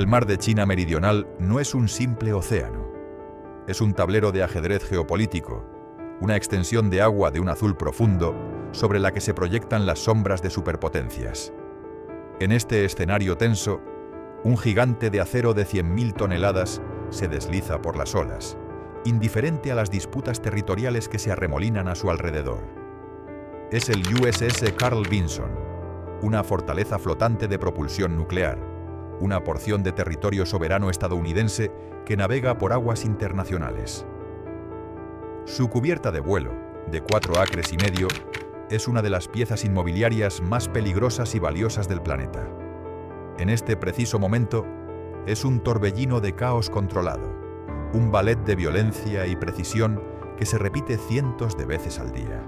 El mar de China Meridional no es un simple océano. Es un tablero de ajedrez geopolítico, una extensión de agua de un azul profundo sobre la que se proyectan las sombras de superpotencias. En este escenario tenso, un gigante de acero de 100.000 toneladas se desliza por las olas, indiferente a las disputas territoriales que se arremolinan a su alrededor. Es el USS Carl Vinson, una fortaleza flotante de propulsión nuclear, una porción de territorio soberano estadounidense que navega por aguas internacionales. Su cubierta de vuelo, de 4,5 acres, es una de las piezas inmobiliarias más peligrosas y valiosas del planeta. En este preciso momento, es un torbellino de caos controlado, un ballet de violencia y precisión que se repite cientos de veces al día.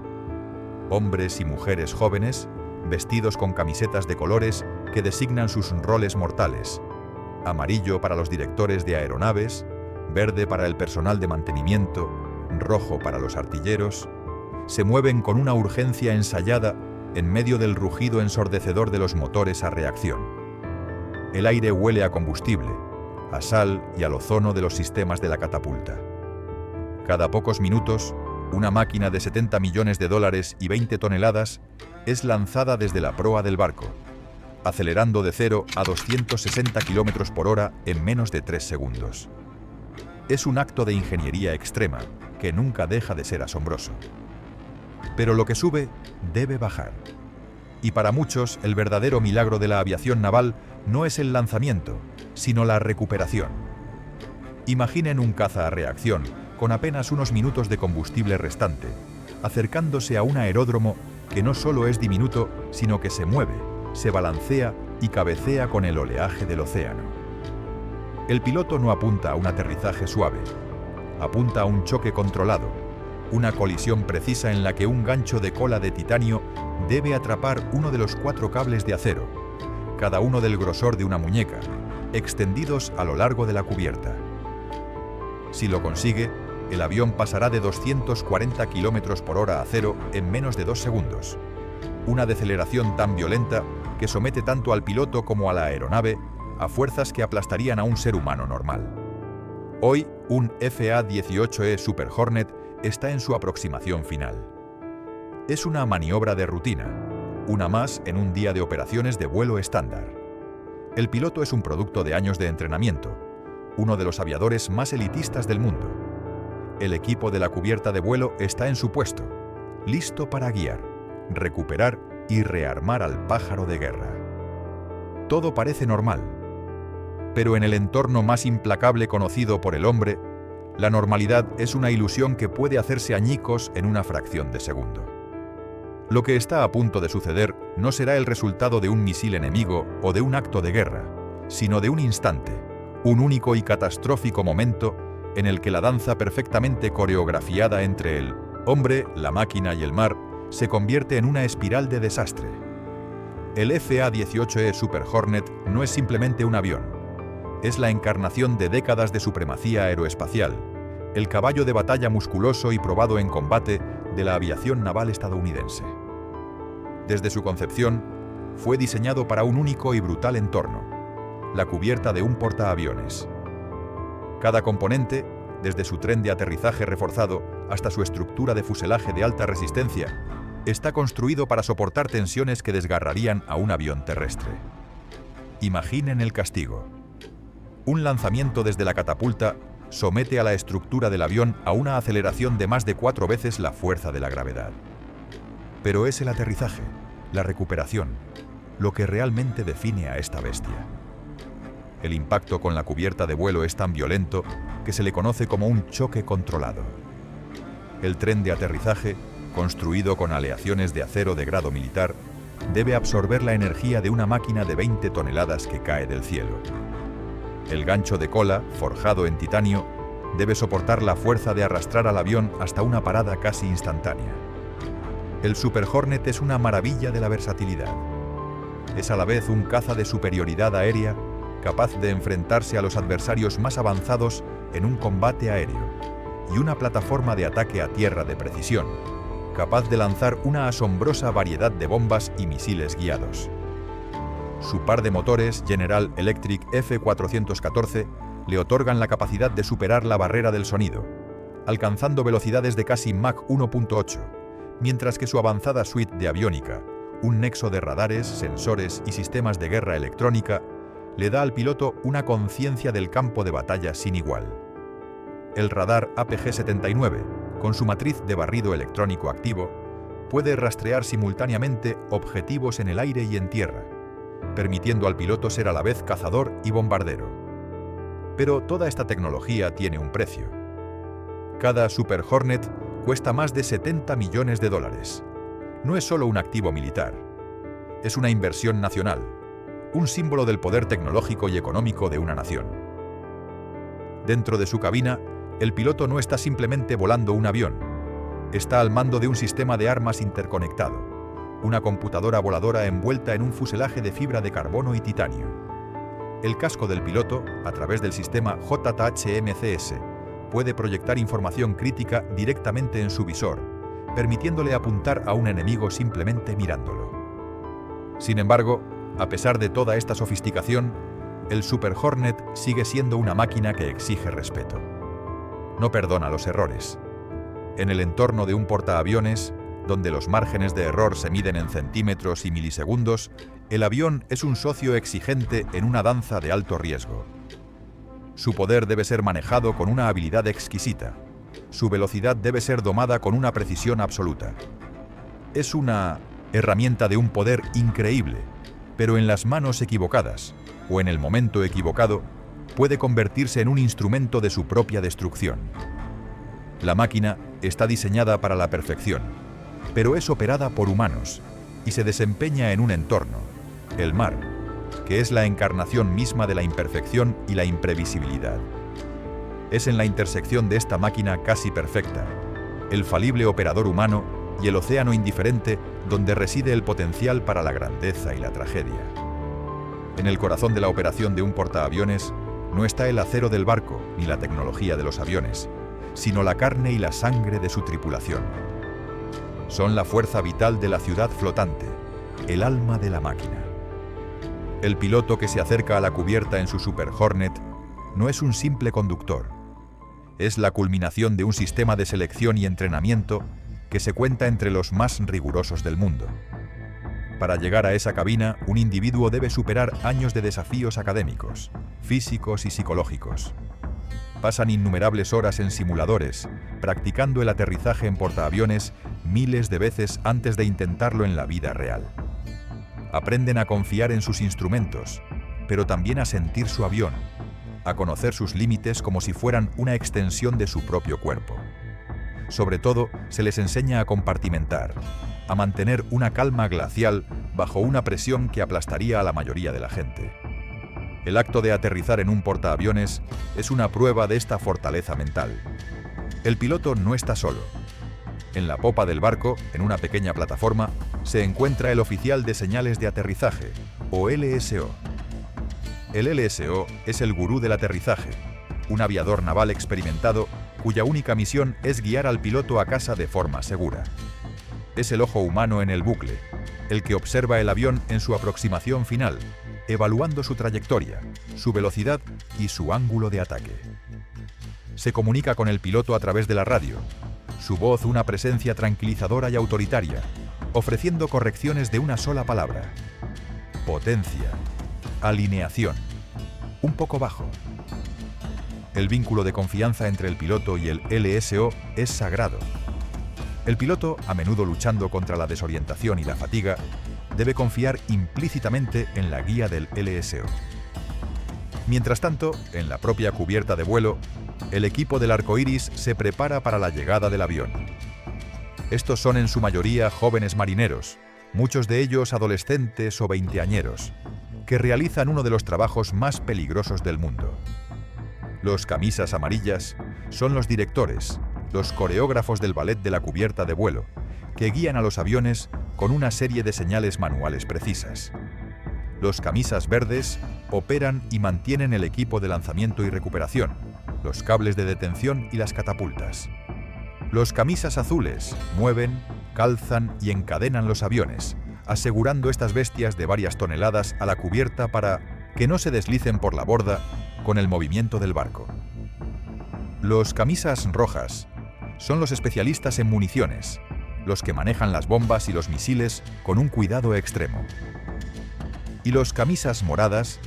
Hombres y mujeres jóvenes, vestidos con camisetas de colores que designan sus roles mortales: amarillo para los directores de aeronaves, verde para el personal de mantenimiento, rojo para los artilleros, se mueven con una urgencia ensayada en medio del rugido ensordecedor de los motores a reacción. El aire huele a combustible, a sal y al ozono de los sistemas de la catapulta. Cada pocos minutos, una máquina de $70 millones y 20 toneladas es lanzada desde la proa del barco, acelerando de 0 a 260 km por hora en menos de 3 segundos. Es un acto de ingeniería extrema que nunca deja de ser asombroso. Pero lo que sube debe bajar. Y para muchos, el verdadero milagro de la aviación naval no es el lanzamiento, sino la recuperación. Imaginen un caza a reacción, con apenas unos minutos de combustible restante, acercándose a un aeródromo que no solo es diminuto, sino que se mueve, se balancea y cabecea con el oleaje del océano. El piloto no apunta a un aterrizaje suave, apunta a un choque controlado, una colisión precisa en la que un gancho de cola de titanio debe atrapar uno de los 4 cables de acero, cada uno del grosor de una muñeca, extendidos a lo largo de la cubierta. Si lo consigue, el avión pasará de 240 km por hora a cero en menos de 2 segundos. Una deceleración tan violenta que somete tanto al piloto como a la aeronave a fuerzas que aplastarían a un ser humano normal. Hoy, un FA-18E Super Hornet está en su aproximación final. Es una maniobra de rutina, una más en un día de operaciones de vuelo estándar. El piloto es un producto de años de entrenamiento, uno de los aviadores más elitistas del mundo. El equipo de la cubierta de vuelo está en su puesto, listo para guiar, recuperar y rearmar al pájaro de guerra. Todo parece normal, pero en el entorno más implacable conocido por el hombre, la normalidad es una ilusión que puede hacerse añicos en una fracción de segundo. Lo que está a punto de suceder no será el resultado de un misil enemigo o de un acto de guerra, sino de un instante, un único y catastrófico momento en el que la danza perfectamente coreografiada entre el hombre, la máquina y el mar se convierte en una espiral de desastre. El FA-18E Super Hornet no es simplemente un avión, es la encarnación de décadas de supremacía aeroespacial, el caballo de batalla musculoso y probado en combate de la aviación naval estadounidense. Desde su concepción, fue diseñado para un único y brutal entorno: la cubierta de un portaaviones. Cada componente, desde su tren de aterrizaje reforzado hasta su estructura de fuselaje de alta resistencia, está construido para soportar tensiones que desgarrarían a un avión terrestre. Imaginen el castigo. Un lanzamiento desde la catapulta somete a la estructura del avión a una aceleración de más de 4 veces la fuerza de la gravedad. Pero es el aterrizaje, la recuperación, lo que realmente define a esta bestia. El impacto con la cubierta de vuelo es tan violento que se le conoce como un choque controlado. El tren de aterrizaje, construido con aleaciones de acero de grado militar, debe absorber la energía de una máquina de 20 toneladas que cae del cielo. El gancho de cola, forjado en titanio, debe soportar la fuerza de arrastrar al avión hasta una parada casi instantánea. El Super Hornet es una maravilla de la versatilidad. Es a la vez un caza de superioridad aérea, capaz de enfrentarse a los adversarios más avanzados en un combate aéreo, y una plataforma de ataque a tierra de precisión, capaz de lanzar una asombrosa variedad de bombas y misiles guiados. Su par de motores General Electric F414 le otorgan la capacidad de superar la barrera del sonido, alcanzando velocidades de casi Mach 1.8, mientras que su avanzada suite de aviónica, un nexo de radares, sensores y sistemas de guerra electrónica, le da al piloto una conciencia del campo de batalla sin igual. El radar APG-79, con su matriz de barrido electrónico activo, puede rastrear simultáneamente objetivos en el aire y en tierra, permitiendo al piloto ser a la vez cazador y bombardero. Pero toda esta tecnología tiene un precio. Cada Super Hornet cuesta más de $70 millones. No es solo un activo militar, es una inversión nacional, un símbolo del poder tecnológico y económico de una nación. Dentro de su cabina, el piloto no está simplemente volando un avión, está al mando de un sistema de armas interconectado, una computadora voladora envuelta en un fuselaje de fibra de carbono y titanio. El casco del piloto, a través del sistema JTHMCS, puede proyectar información crítica directamente en su visor, permitiéndole apuntar a un enemigo simplemente mirándolo. Sin embargo, a pesar de toda esta sofisticación, el Super Hornet sigue siendo una máquina que exige respeto. No perdona los errores. En el entorno de un portaaviones, donde los márgenes de error se miden en centímetros y milisegundos, el avión es un socio exigente en una danza de alto riesgo. Su poder debe ser manejado con una habilidad exquisita. Su velocidad debe ser domada con una precisión absoluta. Es una herramienta de un poder increíble, pero en las manos equivocadas, o en el momento equivocado, puede convertirse en un instrumento de su propia destrucción. La máquina está diseñada para la perfección, pero es operada por humanos y se desempeña en un entorno, el mar, que es la encarnación misma de la imperfección y la imprevisibilidad. Es en la intersección de esta máquina casi perfecta, el falible operador humano y el océano indiferente donde reside el potencial para la grandeza y la tragedia. En el corazón de la operación de un portaaviones no está el acero del barco ni la tecnología de los aviones, sino la carne y la sangre de su tripulación. Son la fuerza vital de la ciudad flotante, el alma de la máquina. El piloto que se acerca a la cubierta en su Super Hornet no es un simple conductor. Es la culminación de un sistema de selección y entrenamiento que se cuenta entre los más rigurosos del mundo. Para llegar a esa cabina, un individuo debe superar años de desafíos académicos, físicos y psicológicos. Pasan innumerables horas en simuladores, practicando el aterrizaje en portaaviones miles de veces antes de intentarlo en la vida real. Aprenden a confiar en sus instrumentos, pero también a sentir su avión, a conocer sus límites como si fueran una extensión de su propio cuerpo. Sobre todo, se les enseña a compartimentar, a mantener una calma glacial bajo una presión que aplastaría a la mayoría de la gente. El acto de aterrizar en un portaaviones es una prueba de esta fortaleza mental. El piloto no está solo. En la popa del barco, en una pequeña plataforma, se encuentra el oficial de señales de aterrizaje, o LSO. El LSO es el gurú del aterrizaje, un aviador naval experimentado cuya única misión es guiar al piloto a casa de forma segura. Es el ojo humano en el bucle, el que observa el avión en su aproximación final, evaluando su trayectoria, su velocidad y su ángulo de ataque. Se comunica con el piloto a través de la radio, su voz una presencia tranquilizadora y autoritaria, ofreciendo correcciones de una sola palabra: potencia, alineación, un poco bajo. El vínculo de confianza entre el piloto y el LSO es sagrado. El piloto, a menudo luchando contra la desorientación y la fatiga, debe confiar implícitamente en la guía del LSO. Mientras tanto, en la propia cubierta de vuelo, el equipo del arco iris se prepara para la llegada del avión. Estos son en su mayoría jóvenes marineros, muchos de ellos adolescentes o veinteañeros, que realizan uno de los trabajos más peligrosos del mundo. Los camisas amarillas son los directores, los coreógrafos del ballet de la cubierta de vuelo, que guían a los aviones con una serie de señales manuales precisas. Los camisas verdes operan y mantienen el equipo de lanzamiento y recuperación, los cables de detención y las catapultas. Los camisas azules mueven, calzan y encadenan los aviones, asegurando estas bestias de varias toneladas a la cubierta para que no se deslicen por la borda con el movimiento del barco. Los camisas rojas son los especialistas en municiones, los que manejan las bombas y los misiles con un cuidado extremo. Y los camisas moradas,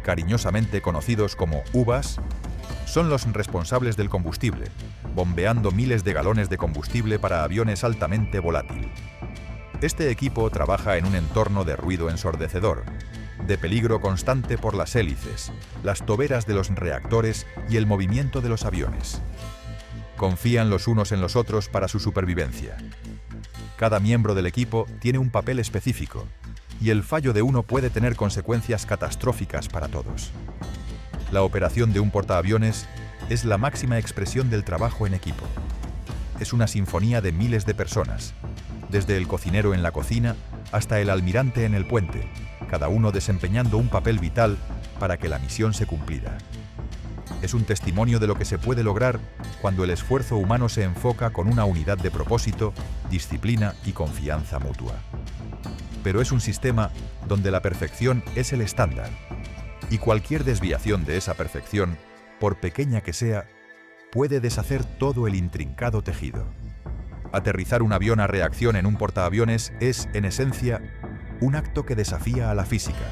cariñosamente conocidos como uvas, son los responsables del combustible, bombeando miles de galones de combustible para aviones altamente volátil. Este equipo trabaja en un entorno de ruido ensordecedor, de peligro constante por las hélices, las toberas de los reactores y el movimiento de los aviones. Confían los unos en los otros para su supervivencia. Cada miembro del equipo tiene un papel específico, y el fallo de uno puede tener consecuencias catastróficas para todos. La operación de un portaaviones es la máxima expresión del trabajo en equipo. Es una sinfonía de miles de personas, desde el cocinero en la cocina hasta el almirante en el puente, cada uno desempeñando un papel vital para que la misión se cumpliera. Es un testimonio de lo que se puede lograr cuando el esfuerzo humano se enfoca con una unidad de propósito, disciplina y confianza mutua. Pero es un sistema donde la perfección es el estándar, y cualquier desviación de esa perfección, por pequeña que sea, puede deshacer todo el intrincado tejido. Aterrizar un avión a reacción en un portaaviones es, en esencia, un acto que desafía a la física.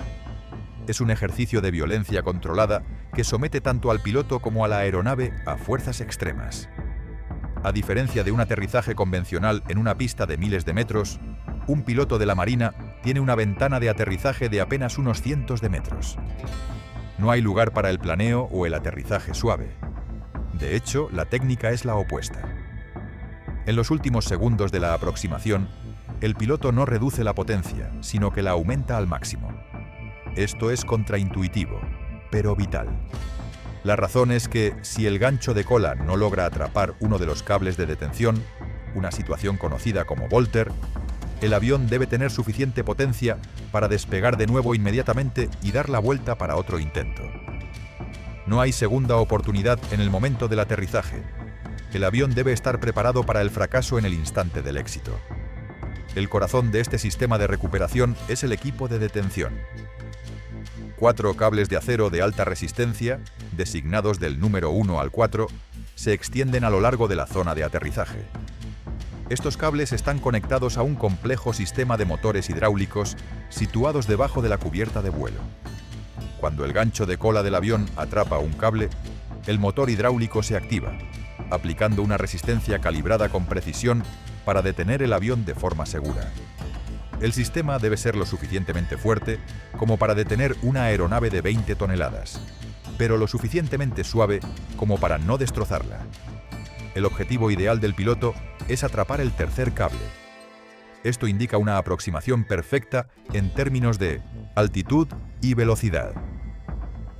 Es un ejercicio de violencia controlada que somete tanto al piloto como a la aeronave a fuerzas extremas. A diferencia de un aterrizaje convencional en una pista de miles de metros, un piloto de la Marina tiene una ventana de aterrizaje de apenas unos cientos de metros. No hay lugar para el planeo o el aterrizaje suave. De hecho, la técnica es la opuesta. En los últimos segundos de la aproximación, el piloto no reduce la potencia, sino que la aumenta al máximo. Esto es contraintuitivo, pero vital. La razón es que, si el gancho de cola no logra atrapar uno de los cables de detención, una situación conocida como volter, el avión debe tener suficiente potencia para despegar de nuevo inmediatamente y dar la vuelta para otro intento. No hay segunda oportunidad en el momento del aterrizaje. El avión debe estar preparado para el fracaso en el instante del éxito. El corazón de este sistema de recuperación es el equipo de detención. 4 cables de acero de alta resistencia, designados del número 1 al 4, se extienden a lo largo de la zona de aterrizaje. Estos cables están conectados a un complejo sistema de motores hidráulicos situados debajo de la cubierta de vuelo. Cuando el gancho de cola del avión atrapa un cable, el motor hidráulico se activa, aplicando una resistencia calibrada con precisión para detener el avión de forma segura. El sistema debe ser lo suficientemente fuerte como para detener una aeronave de 20 toneladas, pero lo suficientemente suave como para no destrozarla. El objetivo ideal del piloto es atrapar el tercer cable. Esto indica una aproximación perfecta en términos de altitud y velocidad.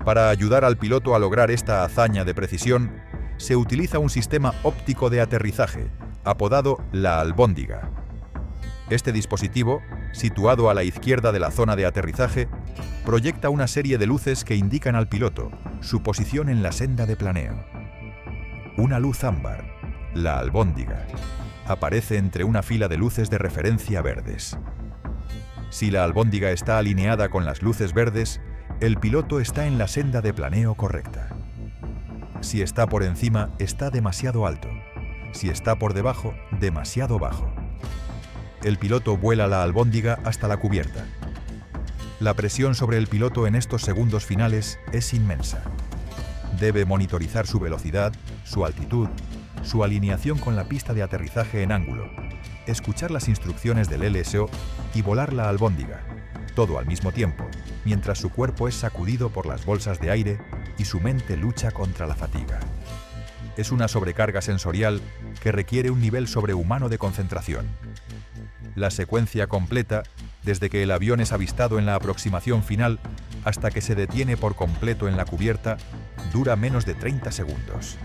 Para ayudar al piloto a lograr esta hazaña de precisión, se utiliza un sistema óptico de aterrizaje, apodado la albóndiga. Este dispositivo, situado a la izquierda de la zona de aterrizaje, proyecta una serie de luces que indican al piloto su posición en la senda de planeo. Una luz ámbar, la albóndiga, aparece entre una fila de luces de referencia verdes. Si la albóndiga está alineada con las luces verdes, el piloto está en la senda de planeo correcta. Si está por encima, está demasiado alto. Si está por debajo, demasiado bajo. El piloto vuela la albóndiga hasta la cubierta. La presión sobre el piloto en estos segundos finales es inmensa. Debe monitorizar su velocidad, su altitud, su alineación con la pista de aterrizaje en ángulo, escuchar las instrucciones del LSO y volar la albóndiga, todo al mismo tiempo, mientras su cuerpo es sacudido por las bolsas de aire y su mente lucha contra la fatiga. Es una sobrecarga sensorial que requiere un nivel sobrehumano de concentración. La secuencia completa, desde que el avión es avistado en la aproximación final hasta que se detiene por completo en la cubierta, dura menos de 30 segundos.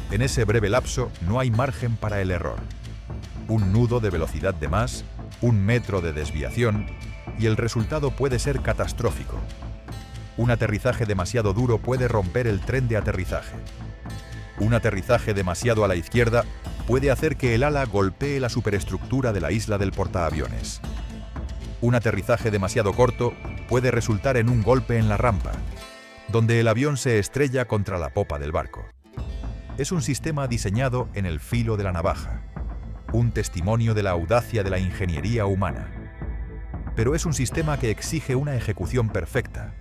En ese breve lapso no hay margen para el error. Un nudo de velocidad de más, 1 metro de desviación, y el resultado puede ser catastrófico. Un aterrizaje demasiado duro puede romper el tren de aterrizaje. Un aterrizaje demasiado a la izquierda puede hacer que el ala golpee la superestructura de la isla del portaaviones. Un aterrizaje demasiado corto puede resultar en un golpe en la rampa, donde el avión se estrella contra la popa del barco. Es un sistema diseñado en el filo de la navaja, un testimonio de la audacia de la ingeniería humana. Pero es un sistema que exige una ejecución perfecta,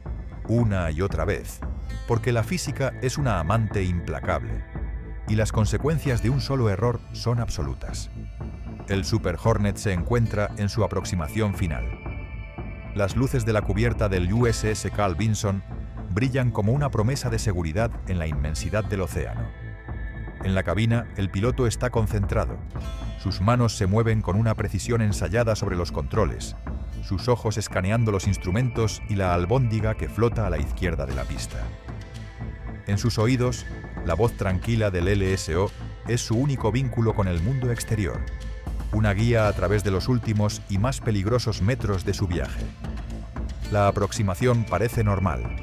una y otra vez, porque la física es una amante implacable, y las consecuencias de un solo error son absolutas. El Super Hornet se encuentra en su aproximación final. Las luces de la cubierta del USS Carl Vinson brillan como una promesa de seguridad en la inmensidad del océano. En la cabina, el piloto está concentrado. Sus manos se mueven con una precisión ensayada sobre los controles, sus ojos escaneando los instrumentos y la albóndiga que flota a la izquierda de la pista. En sus oídos, la voz tranquila del LSO es su único vínculo con el mundo exterior, una guía a través de los últimos y más peligrosos metros de su viaje. La aproximación parece normal.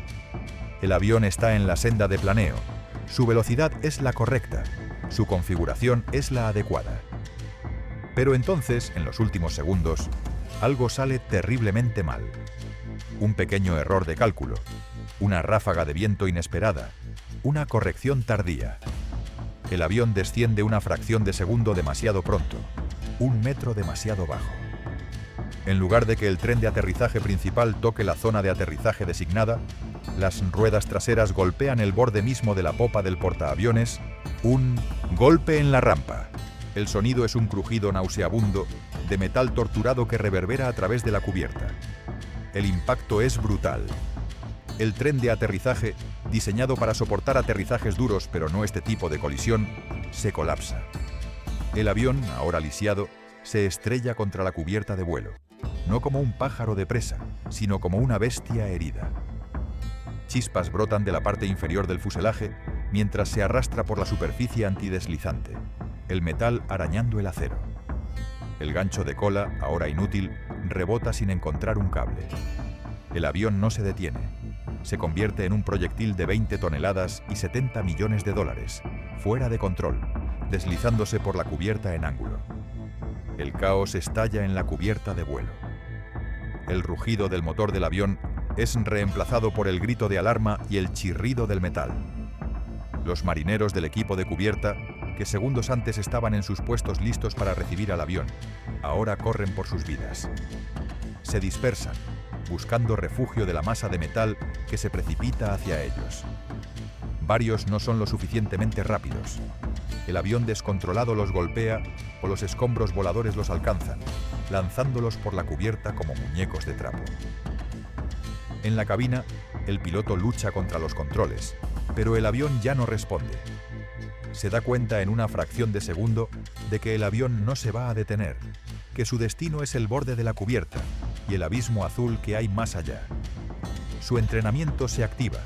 El avión está en la senda de planeo, su velocidad es la correcta, su configuración es la adecuada. Pero entonces, en los últimos segundos, algo sale terriblemente mal. Un pequeño error de cálculo, una ráfaga de viento inesperada, una corrección tardía. El avión desciende una fracción de segundo demasiado pronto, 1 metro demasiado bajo. En lugar de que el tren de aterrizaje principal toque la zona de aterrizaje designada, las ruedas traseras golpean el borde mismo de la popa del portaaviones, un golpe en la rampa. El sonido es un crujido nauseabundo de metal torturado que reverbera a través de la cubierta. El impacto es brutal. El tren de aterrizaje, diseñado para soportar aterrizajes duros pero no este tipo de colisión, se colapsa. El avión, ahora lisiado, se estrella contra la cubierta de vuelo, no como un pájaro de presa, sino como una bestia herida. Chispas brotan de la parte inferior del fuselaje mientras se arrastra por la superficie antideslizante, el metal arañando el acero. El gancho de cola, ahora inútil, rebota sin encontrar un cable. El avión no se detiene. Se convierte en un proyectil de 20 toneladas y 70 millones de dólares, fuera de control, deslizándose por la cubierta en ángulo. El caos estalla en la cubierta de vuelo. El rugido del motor del avión es reemplazado por el grito de alarma y el chirrido del metal. Los marineros del equipo de cubierta, que segundos antes estaban en sus puestos listos para recibir al avión, ahora corren por sus vidas. Se dispersan, buscando refugio de la masa de metal que se precipita hacia ellos. Varios no son lo suficientemente rápidos. El avión descontrolado los golpea o los escombros voladores los alcanzan, lanzándolos por la cubierta como muñecos de trapo. En la cabina, el piloto lucha contra los controles, pero el avión ya no responde. Se da cuenta en una fracción de segundo de que el avión no se va a detener, que su destino es el borde de la cubierta y el abismo azul que hay más allá. Su entrenamiento se activa.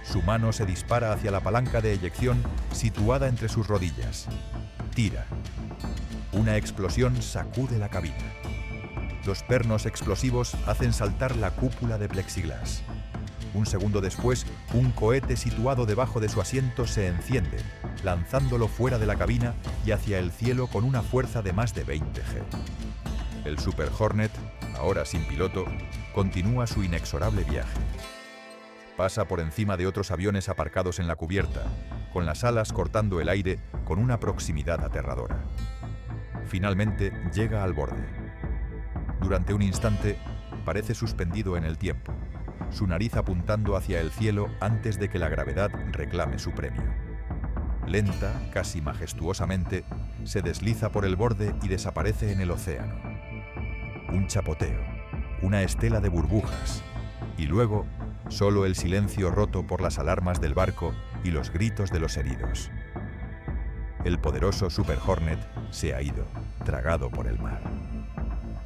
Su mano se dispara hacia la palanca de eyección situada entre sus rodillas. Tira. Una explosión sacude la cabina. Los pernos explosivos hacen saltar la cúpula de plexiglas. Un segundo después, un cohete situado debajo de su asiento se enciende, lanzándolo fuera de la cabina y hacia el cielo con una fuerza de más de 20 G. El Super Hornet, ahora sin piloto, continúa su inexorable viaje. Pasa por encima de otros aviones aparcados en la cubierta, con las alas cortando el aire con una proximidad aterradora. Finalmente llega al borde. Durante un instante, parece suspendido en el tiempo, su nariz apuntando hacia el cielo antes de que la gravedad reclame su premio. Lenta, casi majestuosamente, se desliza por el borde y desaparece en el océano. Un chapoteo, una estela de burbujas, y luego solo el silencio roto por las alarmas del barco y los gritos de los heridos. El poderoso Super Hornet se ha ido, tragado por el mar.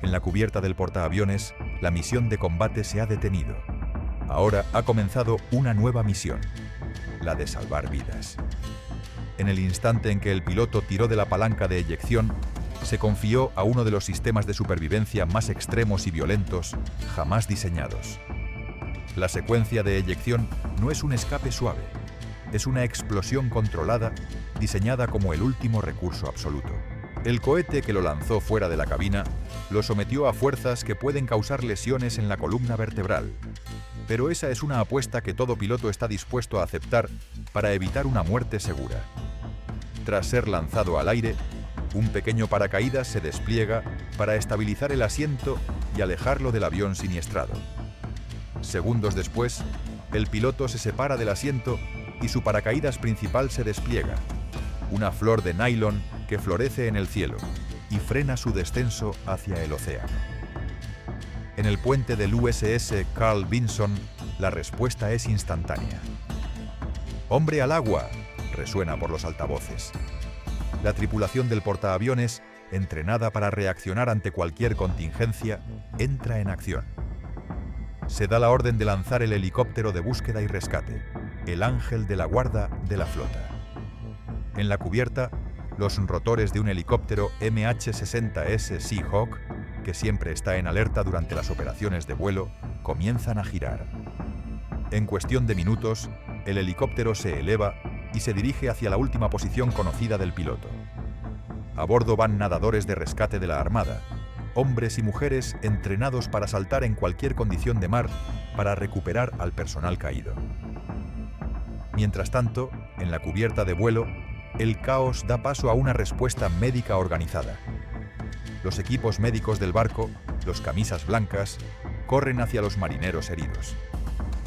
En la cubierta del portaaviones, la misión de combate se ha detenido. Ahora ha comenzado una nueva misión, la de salvar vidas. En el instante en que el piloto tiró de la palanca de eyección, se confió a uno de los sistemas de supervivencia más extremos y violentos jamás diseñados. La secuencia de eyección no es un escape suave, es una explosión controlada, diseñada como el último recurso absoluto. El cohete que lo lanzó fuera de la cabina lo sometió a fuerzas que pueden causar lesiones en la columna vertebral. Pero esa es una apuesta que todo piloto está dispuesto a aceptar para evitar una muerte segura. Tras ser lanzado al aire, un pequeño paracaídas se despliega para estabilizar el asiento y alejarlo del avión siniestrado. Segundos después, el piloto se separa del asiento y su paracaídas principal se despliega, una flor de nylon que florece en el cielo y frena su descenso hacia el océano. En el puente del USS Carl Vinson, la respuesta es instantánea. ¡Hombre al agua!, resuena por los altavoces. La tripulación del portaaviones, entrenada para reaccionar ante cualquier contingencia, entra en acción. Se da la orden de lanzar el helicóptero de búsqueda y rescate, el ángel de la guarda de la flota. En la cubierta, los rotores de un helicóptero MH-60S Seahawk, que siempre está en alerta durante las operaciones de vuelo, comienzan a girar. En cuestión de minutos, el helicóptero se eleva y se dirige hacia la última posición conocida del piloto. A bordo van nadadores de rescate de la Armada, hombres y mujeres entrenados para saltar en cualquier condición de mar para recuperar al personal caído. Mientras tanto, en la cubierta de vuelo, el caos da paso a una respuesta médica organizada. Los equipos médicos del barco, los camisas blancas, corren hacia los marineros heridos.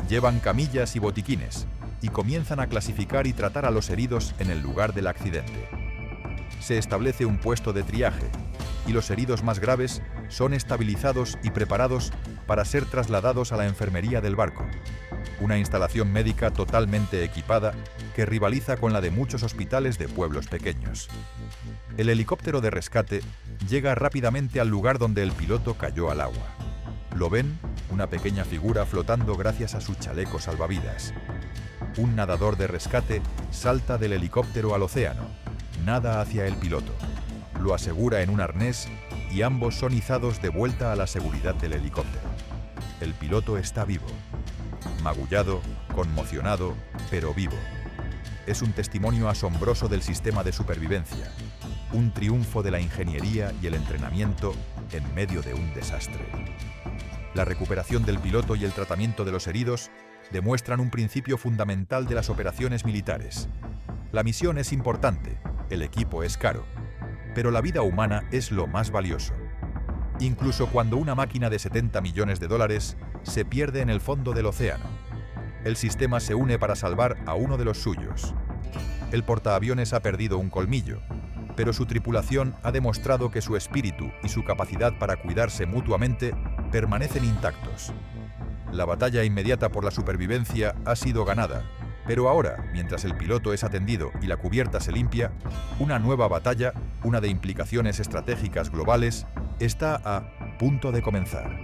Llevan camillas y botiquines y comienzan a clasificar y tratar a los heridos en el lugar del accidente. Se establece un puesto de triaje y los heridos más graves son estabilizados y preparados para ser trasladados a la enfermería del barco, una instalación médica totalmente equipada que rivaliza con la de muchos hospitales de pueblos pequeños. El helicóptero de rescate llega rápidamente al lugar donde el piloto cayó al agua. Lo ven, una pequeña figura flotando gracias a su chaleco salvavidas. Un nadador de rescate salta del helicóptero al océano, nada hacia el piloto, lo asegura en un arnés y ambos son izados de vuelta a la seguridad del helicóptero. El piloto está vivo, magullado, conmocionado, pero vivo. Es un testimonio asombroso del sistema de supervivencia, un triunfo de la ingeniería y el entrenamiento en medio de un desastre. La recuperación del piloto y el tratamiento de los heridos demuestran un principio fundamental de las operaciones militares. La misión es importante, el equipo es caro, pero la vida humana es lo más valioso. Incluso cuando una máquina de $70 millones se pierde en el fondo del océano, el sistema se une para salvar a uno de los suyos. El portaaviones ha perdido un colmillo, pero su tripulación ha demostrado que su espíritu y su capacidad para cuidarse mutuamente permanecen intactos. La batalla inmediata por la supervivencia ha sido ganada, pero ahora, mientras el piloto es atendido y la cubierta se limpia, una nueva batalla, una de implicaciones estratégicas globales, está a punto de comenzar.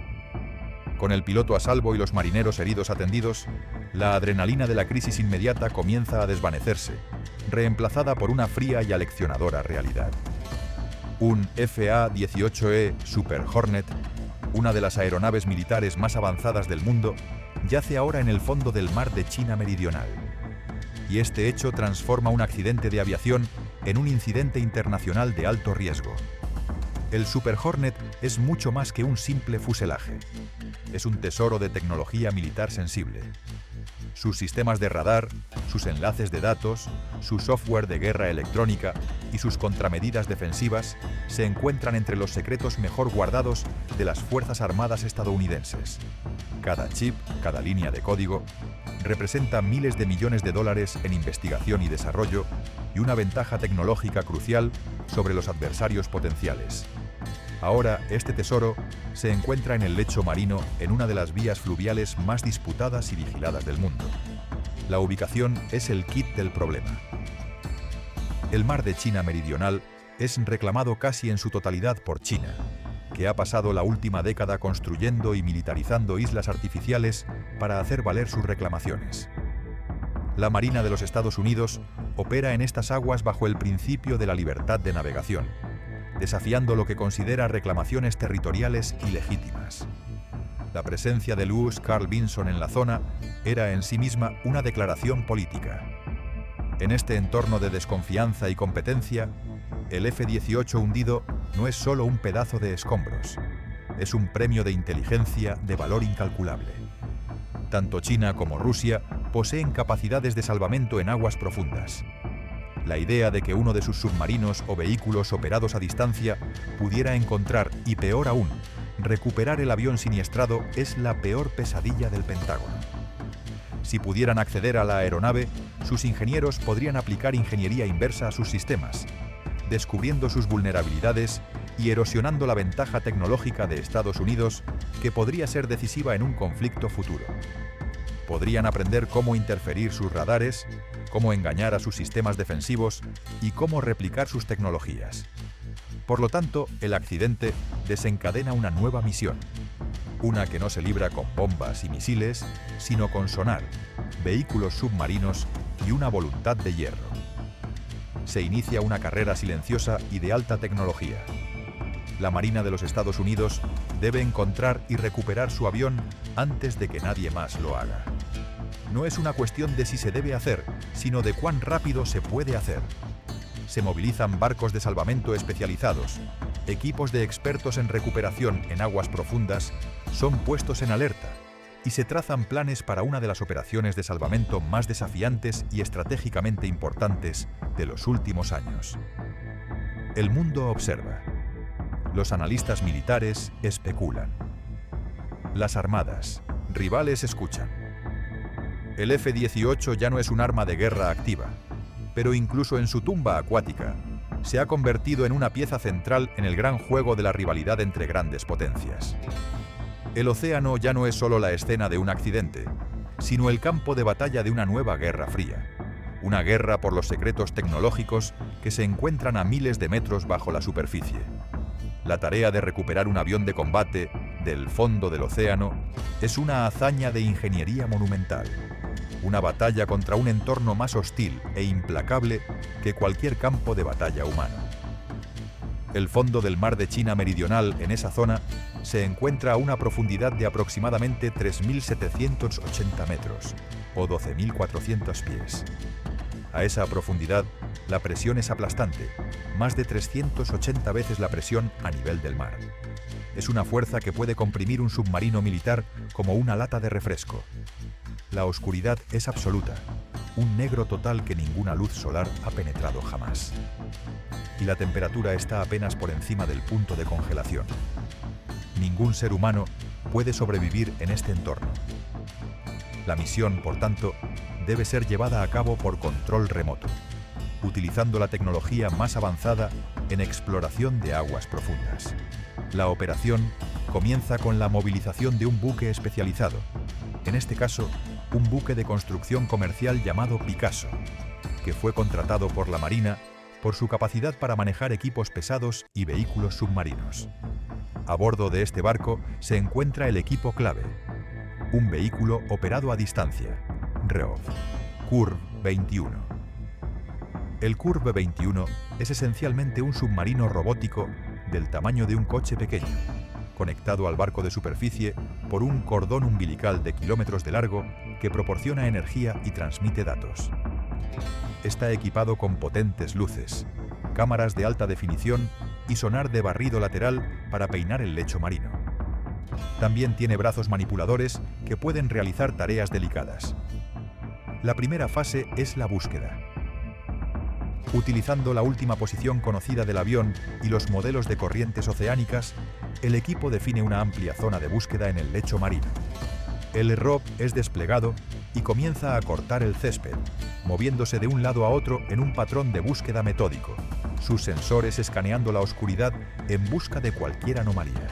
Con el piloto a salvo y los marineros heridos atendidos, la adrenalina de la crisis inmediata comienza a desvanecerse, reemplazada por una fría y aleccionadora realidad. Un FA-18E Super Hornet, una de las aeronaves militares más avanzadas del mundo, yace ahora en el fondo del mar de China Meridional. Y este hecho transforma un accidente de aviación en un incidente internacional de alto riesgo. El Super Hornet es mucho más que un simple fuselaje. Es un tesoro de tecnología militar sensible. Sus sistemas de radar, sus enlaces de datos, su software de guerra electrónica y sus contramedidas defensivas se encuentran entre los secretos mejor guardados de las Fuerzas Armadas estadounidenses. Cada chip, cada línea de código, representa miles de millones de dólares en investigación y desarrollo y una ventaja tecnológica crucial sobre los adversarios potenciales. Ahora, este tesoro se encuentra en el lecho marino en una de las vías fluviales más disputadas y vigiladas del mundo. La ubicación es el kit del problema. El mar de China Meridional es reclamado casi en su totalidad por China, que ha pasado la última década construyendo y militarizando islas artificiales para hacer valer sus reclamaciones. La Marina de los Estados Unidos opera en estas aguas bajo el principio de la libertad de navegación, desafiando lo que considera reclamaciones territoriales ilegítimas. La presencia del USS Carl Vinson en la zona era en sí misma una declaración política. En este entorno de desconfianza y competencia, el F-18 hundido no es solo un pedazo de escombros, es un premio de inteligencia de valor incalculable. Tanto China como Rusia poseen capacidades de salvamento en aguas profundas. La idea de que uno de sus submarinos o vehículos operados a distancia pudiera encontrar, y peor aún, recuperar el avión siniestrado es la peor pesadilla del Pentágono. Si pudieran acceder a la aeronave, sus ingenieros podrían aplicar ingeniería inversa a sus sistemas, descubriendo sus vulnerabilidades y erosionando la ventaja tecnológica de Estados Unidos, que podría ser decisiva en un conflicto futuro. Podrían aprender cómo interferir sus radares, cómo engañar a sus sistemas defensivos y cómo replicar sus tecnologías. Por lo tanto, el accidente desencadena una nueva misión, una que no se libra con bombas y misiles, sino con sonar, vehículos submarinos y una voluntad de hierro. Se inicia una carrera silenciosa y de alta tecnología. La Marina de los Estados Unidos debe encontrar y recuperar su avión antes de que nadie más lo haga. No es una cuestión de si se debe hacer, sino de cuán rápido se puede hacer. Se movilizan barcos de salvamento especializados, equipos de expertos en recuperación en aguas profundas son puestos en alerta y se trazan planes para una de las operaciones de salvamento más desafiantes y estratégicamente importantes de los últimos años. El mundo observa. Los analistas militares especulan. Las armadas, rivales escuchan. El F-18 ya no es un arma de guerra activa, pero incluso en su tumba acuática, se ha convertido en una pieza central en el gran juego de la rivalidad entre grandes potencias. El océano ya no es solo la escena de un accidente, sino el campo de batalla de una nueva guerra fría. Una guerra por los secretos tecnológicos que se encuentran a miles de metros bajo la superficie. La tarea de recuperar un avión de combate del fondo del océano es una hazaña de ingeniería monumental. Una batalla contra un entorno más hostil e implacable que cualquier campo de batalla humano. El fondo del mar de China Meridional en esa zona se encuentra a una profundidad de aproximadamente 3.780 metros, o 12.400 pies. A esa profundidad, la presión es aplastante, más de 380 veces la presión a nivel del mar. Es una fuerza que puede comprimir un submarino militar como una lata de refresco. La oscuridad es absoluta, un negro total que ninguna luz solar ha penetrado jamás. Y la temperatura está apenas por encima del punto de congelación. Ningún ser humano puede sobrevivir en este entorno. La misión, por tanto, debe ser llevada a cabo por control remoto, utilizando la tecnología más avanzada en exploración de aguas profundas. La operación comienza con la movilización de un buque especializado, en este caso, un buque de construcción comercial llamado Picasso, que fue contratado por la Marina por su capacidad para manejar equipos pesados y vehículos submarinos. A bordo de este barco se encuentra el equipo clave, un vehículo operado a distancia, REOF, Curve 21. El Curve 21 es esencialmente un submarino robótico del tamaño de un coche pequeño, conectado al barco de superficie por un cordón umbilical de kilómetros de largo que proporciona energía y transmite datos. Está equipado con potentes luces, cámaras de alta definición y sonar de barrido lateral para peinar el lecho marino. También tiene brazos manipuladores que pueden realizar tareas delicadas. La primera fase es la búsqueda. Utilizando la última posición conocida del avión y los modelos de corrientes oceánicas, el equipo define una amplia zona de búsqueda en el lecho marino. El ROV es desplegado y comienza a cortar el césped, moviéndose de un lado a otro en un patrón de búsqueda metódico, sus sensores escaneando la oscuridad en busca de cualquier anomalía.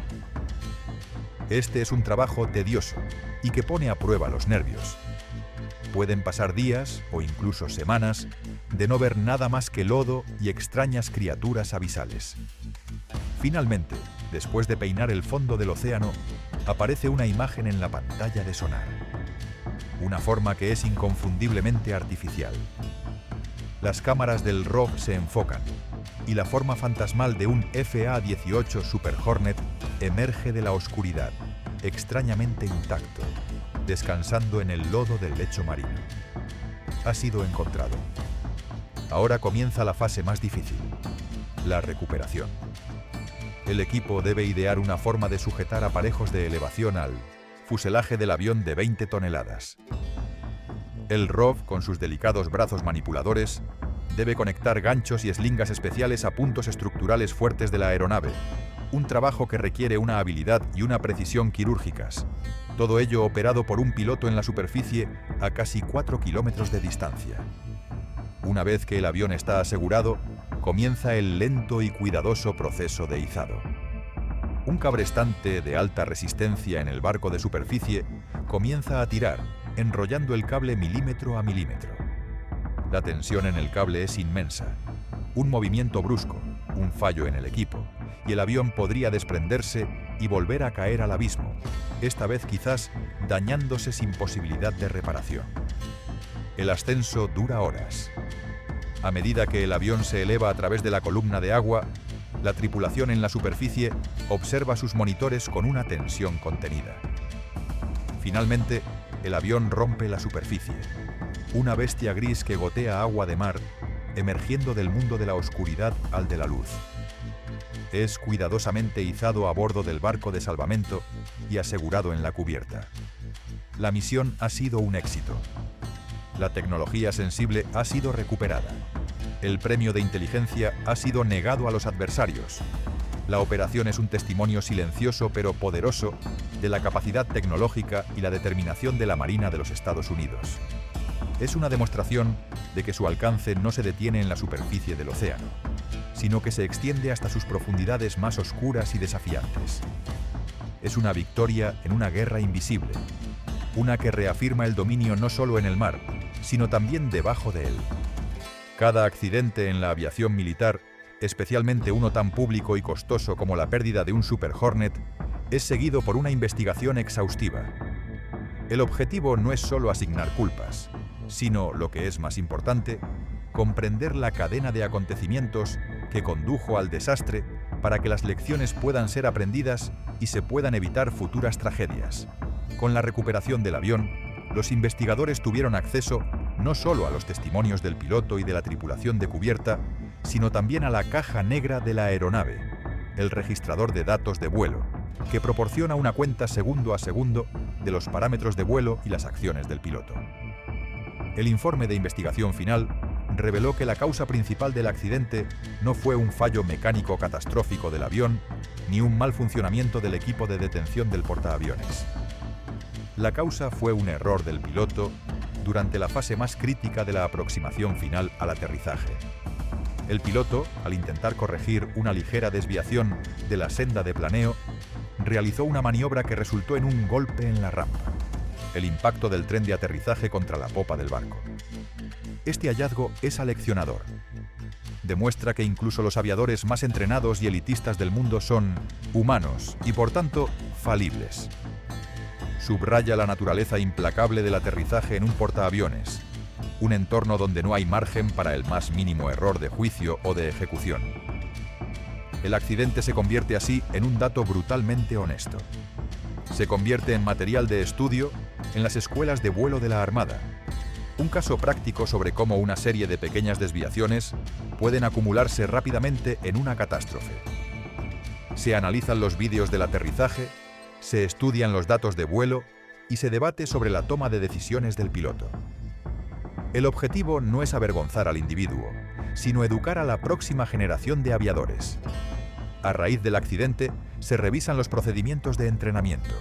Este es un trabajo tedioso y que pone a prueba los nervios. Pueden pasar días o incluso semanas de no ver nada más que lodo y extrañas criaturas abisales. Finalmente, después de peinar el fondo del océano, aparece una imagen en la pantalla de sonar. Una forma que es inconfundiblemente artificial. Las cámaras del ROV se enfocan y la forma fantasmal de un FA-18 Super Hornet emerge de la oscuridad, extrañamente intacto, descansando en el lodo del lecho marino. Ha sido encontrado. Ahora comienza la fase más difícil, la recuperación. El equipo debe idear una forma de sujetar aparejos de elevación al fuselaje del avión de 20 toneladas. El ROV, con sus delicados brazos manipuladores, debe conectar ganchos y eslingas especiales a puntos estructurales fuertes de la aeronave, un trabajo que requiere una habilidad y una precisión quirúrgicas. Todo ello operado por un piloto en la superficie a casi 4 kilómetros de distancia. Una vez que el avión está asegurado, comienza el lento y cuidadoso proceso de izado. Un cabrestante de alta resistencia en el barco de superficie comienza a tirar, enrollando el cable milímetro a milímetro. La tensión en el cable es inmensa. Un movimiento brusco, un fallo en el equipo, y el avión podría desprenderse y volver a caer al abismo, esta vez quizás dañándose sin posibilidad de reparación. El ascenso dura horas. A medida que el avión se eleva a través de la columna de agua, la tripulación en la superficie observa sus monitores con una tensión contenida. Finalmente, el avión rompe la superficie, una bestia gris que gotea agua de mar, emergiendo del mundo de la oscuridad al de la luz. Es cuidadosamente izado a bordo del barco de salvamento y asegurado en la cubierta. La misión ha sido un éxito. La tecnología sensible ha sido recuperada. El premio de inteligencia ha sido negado a los adversarios. La operación es un testimonio silencioso pero poderoso de la capacidad tecnológica y la determinación de la Marina de los Estados Unidos. Es una demostración de que su alcance no se detiene en la superficie del océano, sino que se extiende hasta sus profundidades más oscuras y desafiantes. Es una victoria en una guerra invisible, una que reafirma el dominio no solo en el mar, sino también debajo de él. Cada accidente en la aviación militar, especialmente uno tan público y costoso como la pérdida de un Super Hornet, es seguido por una investigación exhaustiva. El objetivo no es solo asignar culpas, sino, lo que es más importante, comprender la cadena de acontecimientos que condujo al desastre para que las lecciones puedan ser aprendidas y se puedan evitar futuras tragedias. Con la recuperación del avión, los investigadores tuvieron acceso no solo a los testimonios del piloto y de la tripulación de cubierta, sino también a la caja negra de la aeronave, el registrador de datos de vuelo, que proporciona una cuenta segundo a segundo de los parámetros de vuelo y las acciones del piloto. El informe de investigación final reveló que la causa principal del accidente no fue un fallo mecánico catastrófico del avión, ni un mal funcionamiento del equipo de detención del portaaviones. La causa fue un error del piloto durante la fase más crítica de la aproximación final al aterrizaje. El piloto, al intentar corregir una ligera desviación de la senda de planeo, realizó una maniobra que resultó en un golpe en la rampa, el impacto del tren de aterrizaje contra la popa del barco. Este hallazgo es aleccionador. Demuestra que incluso los aviadores más entrenados y elitistas del mundo son humanos y, por tanto, falibles. Subraya la naturaleza implacable del aterrizaje en un portaaviones, un entorno donde no hay margen para el más mínimo error de juicio o de ejecución. El accidente se convierte así en un dato brutalmente honesto. Se convierte en material de estudio en las escuelas de vuelo de la Armada, un caso práctico sobre cómo una serie de pequeñas desviaciones pueden acumularse rápidamente en una catástrofe. Se analizan los vídeos del aterrizaje, se estudian los datos de vuelo y se debate sobre la toma de decisiones del piloto. El objetivo no es avergonzar al individuo, sino educar a la próxima generación de aviadores. A raíz del accidente, se revisan los procedimientos de entrenamiento.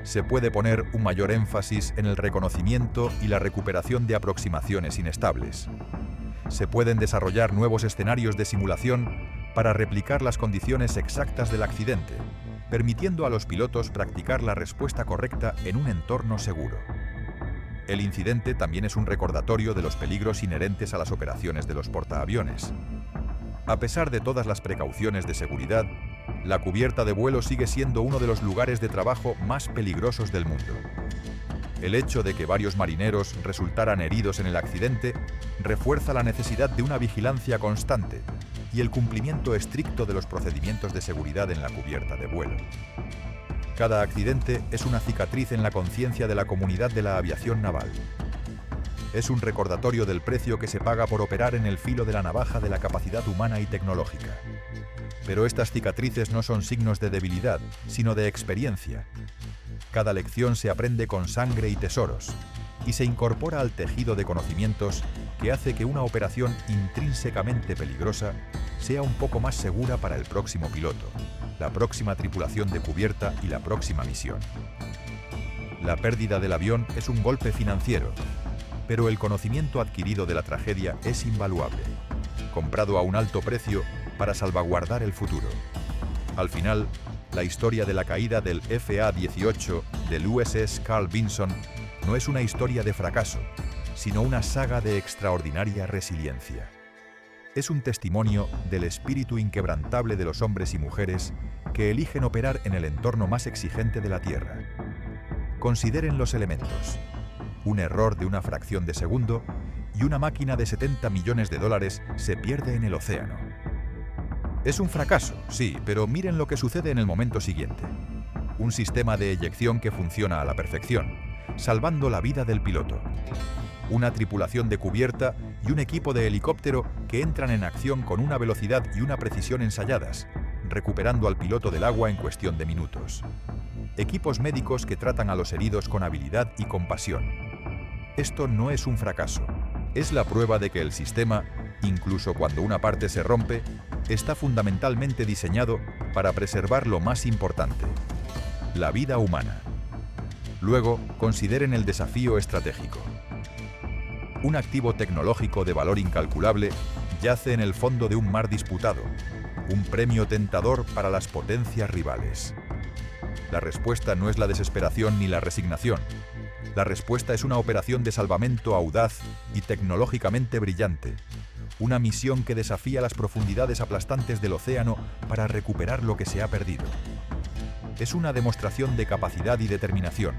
Se puede poner un mayor énfasis en el reconocimiento y la recuperación de aproximaciones inestables. Se pueden desarrollar nuevos escenarios de simulación para replicar las condiciones exactas del accidente, permitiendo a los pilotos practicar la respuesta correcta en un entorno seguro. El incidente también es un recordatorio de los peligros inherentes a las operaciones de los portaaviones. A pesar de todas las precauciones de seguridad, la cubierta de vuelo sigue siendo uno de los lugares de trabajo más peligrosos del mundo. El hecho de que varios marineros resultaran heridos en el accidente refuerza la necesidad de una vigilancia constante y el cumplimiento estricto de los procedimientos de seguridad en la cubierta de vuelo. Cada accidente es una cicatriz en la conciencia de la comunidad de la aviación naval. Es un recordatorio del precio que se paga por operar en el filo de la navaja de la capacidad humana y tecnológica. Pero estas cicatrices no son signos de debilidad, sino de experiencia. Cada lección se aprende con sangre y tesoros, y se incorpora al tejido de conocimientos que hace que una operación intrínsecamente peligrosa sea un poco más segura para el próximo piloto, la próxima tripulación de cubierta y la próxima misión. La pérdida del avión es un golpe financiero, pero el conocimiento adquirido de la tragedia es invaluable, comprado a un alto precio para salvaguardar el futuro. Al final, la historia de la caída del FA-18 del USS Carl Vinson no es una historia de fracaso, sino una saga de extraordinaria resiliencia. Es un testimonio del espíritu inquebrantable de los hombres y mujeres que eligen operar en el entorno más exigente de la Tierra. Consideren los elementos: un error de una fracción de segundo y una máquina de $70 millones se pierde en el océano. Es un fracaso, sí, pero miren lo que sucede en el momento siguiente. Un sistema de eyección que funciona a la perfección, salvando la vida del piloto. Una tripulación de cubierta y un equipo de helicóptero que entran en acción con una velocidad y una precisión ensayadas, recuperando al piloto del agua en cuestión de minutos. Equipos médicos que tratan a los heridos con habilidad y compasión. Esto no es un fracaso. Es la prueba de que el sistema, incluso cuando una parte se rompe, está fundamentalmente diseñado para preservar lo más importante: la vida humana. Luego, consideren el desafío estratégico. Un activo tecnológico de valor incalculable yace en el fondo de un mar disputado, un premio tentador para las potencias rivales. La respuesta no es la desesperación ni la resignación. La respuesta es una operación de salvamento audaz y tecnológicamente brillante. Una misión que desafía las profundidades aplastantes del océano para recuperar lo que se ha perdido. Es una demostración de capacidad y determinación.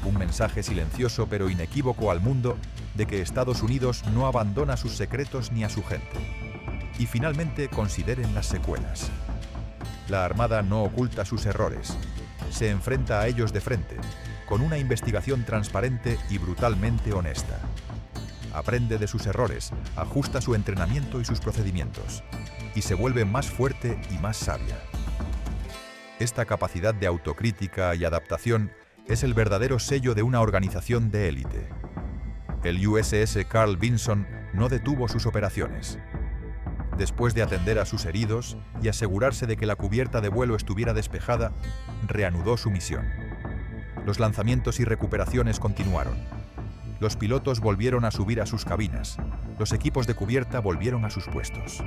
Un mensaje silencioso pero inequívoco al mundo de que Estados Unidos no abandona sus secretos ni a su gente. Y finalmente, consideren las secuelas. La Armada no oculta sus errores. Se enfrenta a ellos de frente, con una investigación transparente y brutalmente honesta. Aprende de sus errores, ajusta su entrenamiento y sus procedimientos, y se vuelve más fuerte y más sabia. Esta capacidad de autocrítica y adaptación es el verdadero sello de una organización de élite. El USS Carl Vinson no detuvo sus operaciones. Después de atender a sus heridos y asegurarse de que la cubierta de vuelo estuviera despejada, reanudó su misión. Los lanzamientos y recuperaciones continuaron. Los pilotos volvieron a subir a sus cabinas. Los equipos de cubierta volvieron a sus puestos.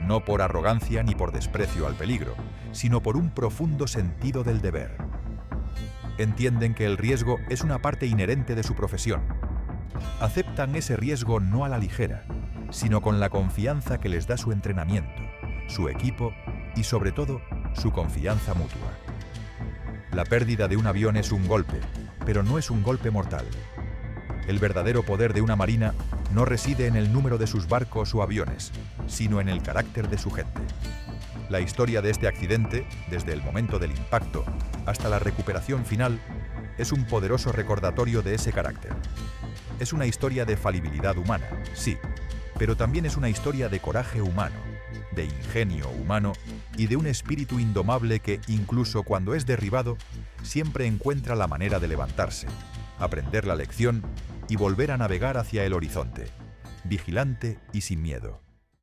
No por arrogancia ni por desprecio al peligro, sino por un profundo sentido del deber. Entienden que el riesgo es una parte inherente de su profesión. Aceptan ese riesgo no a la ligera, sino con la confianza que les da su entrenamiento, su equipo y, sobre todo, su confianza mutua. La pérdida de un avión es un golpe, pero no es un golpe mortal. El verdadero poder de una marina no reside en el número de sus barcos o aviones, sino en el carácter de su gente. La historia de este accidente, desde el momento del impacto hasta la recuperación final, es un poderoso recordatorio de ese carácter. Es una historia de falibilidad humana, sí, pero también es una historia de coraje humano, de ingenio humano y de un espíritu indomable que, incluso cuando es derribado, siempre encuentra la manera de levantarse, aprender la lección y volver a navegar hacia el horizonte, vigilante y sin miedo.